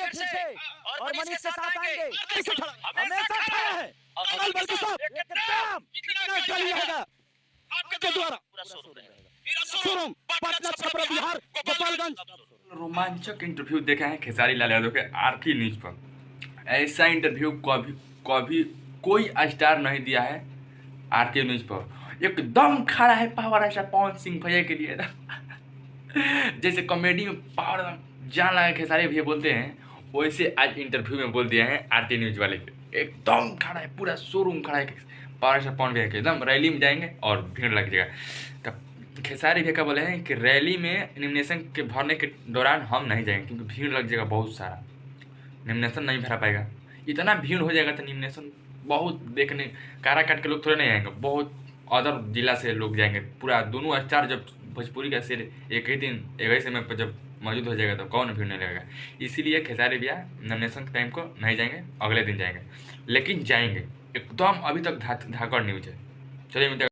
फिर से और मनीष के साथ आएंगे। हमेशा खड़ा है अकल बल्कि सब एकदम कितना डलिएगा आपके द्वारा शोरूम पटना छपरा बिहार गोपालगंज। रोमांचक इंटरव्यू देखा है खेसारी लाल यादव के आरती न्यूज पर। ऐसा इंटरव्यू कभी कभी कोई स्टार नहीं दिया है आरती न्यूज पर। एकदम खड़ा है पावर ऐसा पवन सिंह भैया के लिए जैसे कॉमेडी में पावर जान लगा खेसारी भैया बोलते हैं, वैसे आज इंटरव्यू में बोल दिया है आरती न्यूज वाले के। एकदम खड़ा है, पूरा शोरूम खड़ा है पावर स्टार पवन भैया के। एकदम रैली में जाएंगे और भीड़ लग जाएगा। तब खेसारी भैया का बोले हैं कि रैली में नॉमिनेशन के भरने के दौरान हम नहीं जाएंगे क्योंकि भीड़ लग जाएगा बहुत सारा, नॉमिनेशन नहीं भरा पाएगा। इतना भीड़ हो जाएगा तो नॉमिनेशन बहुत देखने कारा काट के लोग थोड़े नहीं आएंगे, बहुत अदर जिला से लोग जाएंगे। पूरा दोनों स्टार जब भोजपुरी का शेर एक ही दिन एक ही समय पर जब मौजूद हो जाएगा तो कौन भीड़ नहीं लगेगा। इसीलिए खेसारी भैया नॉमिनेशन के टाइम को नहीं जाएंगे, अगले दिन जाएंगे। लेकिन जाएंगे एकदम। अभी तक धाकड़ न्यूज है। चलिए मिलते हैं।